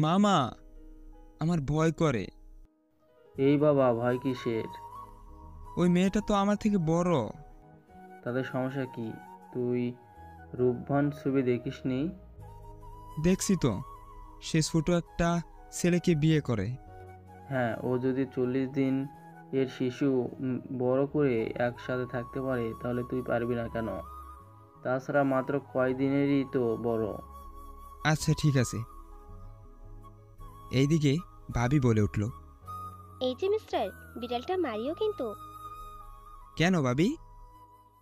মামা, আমার ভয় করে। এই বাবা, ভয় কিসের? ওই মেয়েটা তো আমার থেকে বড়। তাদের সমস্যা কি? তুই রূপবান ছবি দেখিসনি? দেখছি তো, সে ছোট একটা ছেলেকে বিয়ে করে। হ্যাঁ, ও যদি 40 দিন এর শিশু বড় করে একসাথে থাকতে পারে, তাহলে তুই পারবি না কেন? তাছাড়া মাত্র কয়দিনেরই তো বড়। আচ্ছা ঠিক আছে। এইদিকে ভাবি বলে উঠল। এই যে মিস্টার, বিড়ালটা মারিও কিন্তু। কেন ভাবি?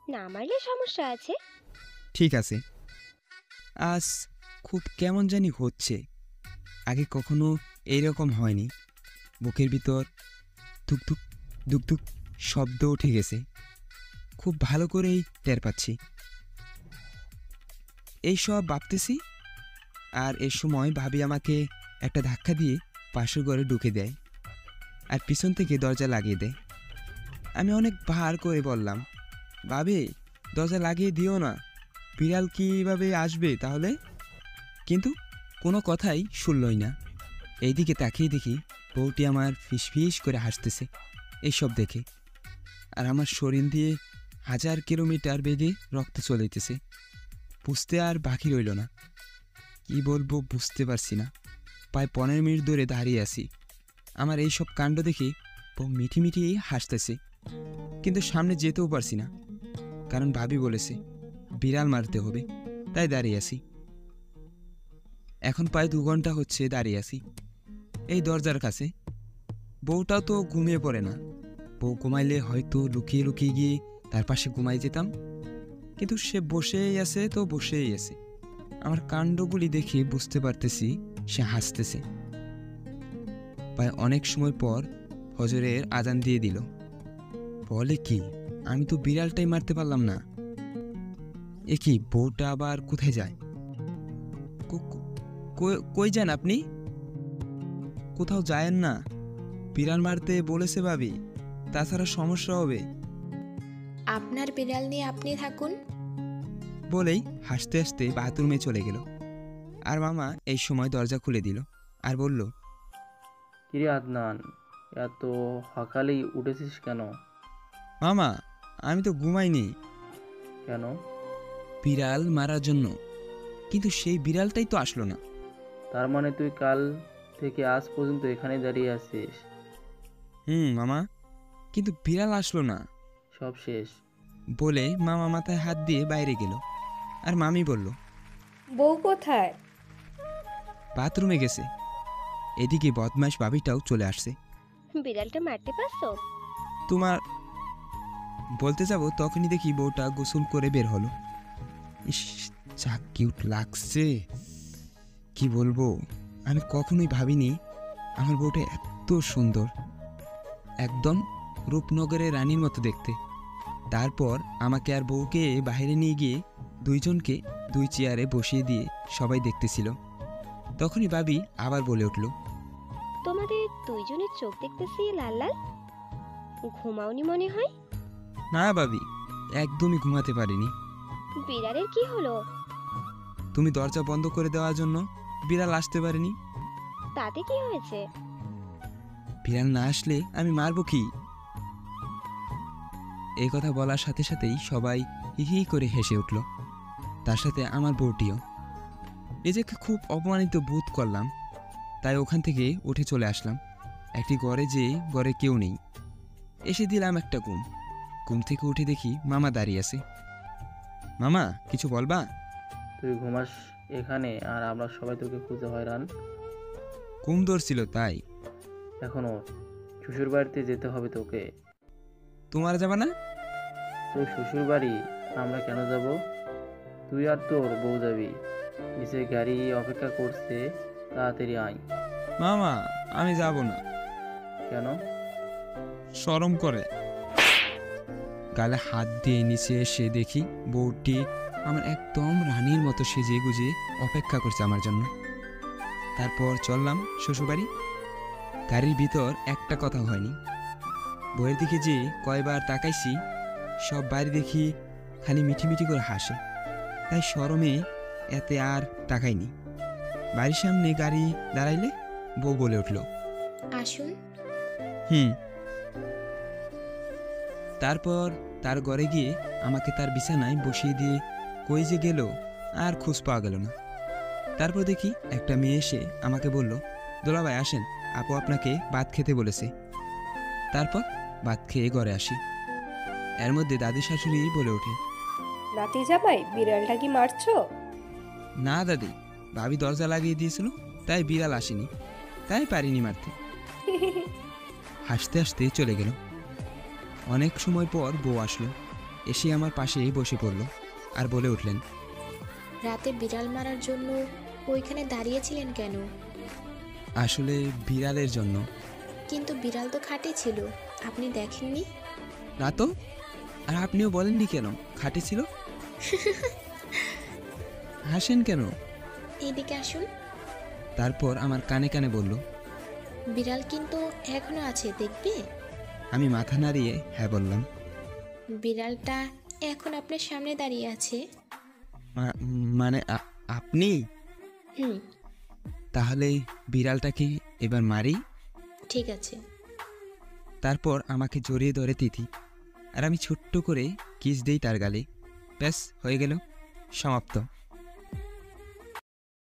না মারলে সমস্যা আছে। ঠিক আছে। আজ খুব কেমন জানি হচ্ছে, আগে কখনো এইরকম হয়নি। বুকের ভিতর ধুকধুক ধুকধুক শব্দ উঠে গেছে, খুব ভালো করেই টের পাচ্ছি। এইসব ভাবতেছি, আর এ সময় ভাবি আমাকে একটা ধাক্কা দিয়ে পাশের ঘরে ঢুকে দেয়, আর পিছন থেকে দরজা লাগিয়ে দেয়। আমি অনেক ভার করে বললাম, ভাবি দরজা লাগিয়ে দিও না, বিড়াল কীভাবে আসবে তাহলে? কিন্তু কোনো কথাই শুনলই না। এইদিকে তাকিয়ে দেখি বউটি আমার ফিসফিস করে হাসতেছে এইসব দেখে, আর আমার শরীর দিয়ে 1000 কিলোমিটার বেগে রক্ত চলেছে। বুঝতে আর বাকি রইল না, কি বলবো বুঝতে পারছি না। প্রায় 15 মিনিট ধরে দাঁড়িয়ে আছি। আমার এই সব কাণ্ড দেখে বউ মিঠি মিঠি হাসতেছে, কিন্তু সামনে যেতেও পারছি না, কারণ ভাবি বলেছে বিড়াল মারতে হবে, তাই দাঁড়িয়ে আছি। এখন প্রায় 2 ঘন্টা হচ্ছে দাঁড়িয়ে আছি এই দরজার কাছে। বউটাও তো ঘুমিয়ে পড়ে না। বউ ঘুমাইলে হয়তো লুকিয়ে লুকিয়ে গিয়ে তার পাশে ঘুমাই যেতাম, কিন্তু সে বসেই আছে তো বসেই আছে। আমার কাণ্ডগুলি দেখে বুঝতে পারতেছি সে হাসতেছে। প্রায় অনেক সময় পর ফজরের আজান দিয়ে দিল। বলে কি, আমি তো বিড়ালটাই মারতে পারলাম না। এ কি, বউটা আবার কোথায় যায়? কই যান আপনি? কোথাও যায়েন না, বিড়াল মারতে বলেছে ভাবি, তাছাড়া সমস্যা হবে। আপনার বিড়াল নিয়ে আপনি থাকুন। বলেই হাসতে হাসতে বাথরুমে চলে গেল। আর মামা এই সময় দরজা খুলে দিল আর বলল, কিরে আদনান, এত সকালেই উঠেছিস কেন? মামা আমি তো ঘুমাইনি। কেন? বিড়াল মারার জন্য, কিন্তু সেই বিড়ালটাই তো আসলো না। তার মানে তুই কাল থেকে আজ পর্যন্ত এখানে দাঁড়িয়ে আছিস? মামা, কিন্তু বিড়াল আসলো না। সব শেষ? বলে মামা মাথায় হাত দিয়ে বাইরে গেল। আর মামি বলল, বউ কোথায়? বাথরুমে গেছে। এদিকে বদমাইশ ভাবিটাও চলে আসছে। বিড়ালটা মারতে পারছো? তোমার বলতে যাব, তখনই দেখি বউটা গোসল করে বের হলো। ইস, যা কিউট লাগছে, কি বলবো। আমি কখনোই ভাবিনি আমার বউটা এত সুন্দর, একদম রূপনগরের রানীর মতো দেখতে। তারপর আমাকে আর বউকে বাইরে নিয়ে গিয়ে দুইজনকে 2 চেয়ারে বসিয়ে দিয়ে সবাই দেখতেছিল। তখনই ভাবি আবার বলে উঠল, তোমাদের দুইজনের চোখ দেখতেছি লাল লাল, ঘুমাওনি মনে হয়। না ভাবি, একদমই ঘুমাতে পারিনি। বিড়ালের কি হলো? তুমি দরজা বন্ধ করে দেওয়ার জন্য বিড়াল আসতে পারেনি। তাতে কি হয়েছে? বিড়াল না আসলে আমি মারবো কি? এই কথা বলার সাথে সাথেই সবাই হি হি করে হেসে উঠল, তার সাথে আমার বউটিও। নিজেকে খুব অপমানিত বোধ করলাম, তাই ওখান থেকে উঠে চলে আসলাম একটি ঘরে, যেয়ে ঘরে কেউ নেই। এসে দিলাম একটা ঘুম থেকে উঠে দেখি মামা দাঁড়িয়ে আছে। মামা, কিছু বলবা? তুই ঘুমাস এখানে আর আমরা সবাই তোকে খুঁজে হয়রান। ঘুম ধরছিল তাই। এখনো শ্বশুর বাড়িতে যেতে হবে তোকে। তোমার যাবা না? তোর শ্বশুর বাড়ি আমরা কেন যাব? তুই আর তোর বউ যাবি। নিচে গাড়ি অপেক্ষা করছে, তাড়াতাড়ি আয়। মামা আমি যাব না। কেন? শরম করে। গালে হাত দিয়ে নিচে এসে দেখি বউটি আমার একদম রানীর মতো সেজে গুজে অপেক্ষা করছে আমার জন্য। তারপর চললাম শ্বশুরবাড়ি। গাড়ির ভিতর একটা কথা হয়নি। বউয়ের দিকে যে কয়বার তাকাইছি, সব বাড়ি দেখি খালি মিঠি মিঠি করে হাসে। তাই শরমে এতে আর তাকাইনি। বাড়ির সামনে গাড়ি দাঁড়াইলে বউ বলে উঠল, আসুন। হুম। তারপর তার ঘরে গিয়ে আমাকে তার বিছানায় বসিয়ে দিয়ে কই যে গেল আর খোঁজ পাওয়া গেল না। তারপর দেখি একটা মেয়ে এসে আমাকে বলল, দোলাভাই আসেন, আপু আপনাকে ভাত খেতে বলেছে। তারপর ভাত খেয়ে ঘরে আসি। এর মধ্যে দাদি শাশুড়ি বলে ওঠে, নাতি জামাই বিড়ালটা কি মারছো? না দাদি, ভাবি দরজা লাগিয়ে দিয়েছিল, তাই বিড়াল আসেনি, তাই পারিনি মারতে। হাসতে হাসতে চলে গেল। অনেক সময় পর বউ আসলো, এসে আমার পাশেই বসে পড়ল আর বলে উঠলেন, রাতে বিড়াল মারার জন্য ওইখানে দাঁড়িয়েছিলেন কেন? আসলে বিড়ালের জন্য। কিন্তু বিড়াল তো খাটে ছিল, আপনি দেখেননি? না তো, আর আপনিও বলেননি কেন খাটে ছিল? হাসেন কেন? এদিকে আসুন। তারপর আমার কানে কানে বলল। বিড়াল কিন্তু এখনো আছে, দেখবে? আমি মাথা নাড়িয়ে হ্যাঁ বললাম। বিড়ালটা এখন আপনার সামনে দাঁড়িয়ে আছে। মানে আপনি? হুম, তাহলে বিড়ালটাকে এবার মারি। ঠিক আছে। তারপর আমাকে জড়িয়ে ধরে তিথি, আর আমি ছোট্ট করে কিস দেই তার গালে। ব্যাস হয়ে গেল, সমাপ্ত।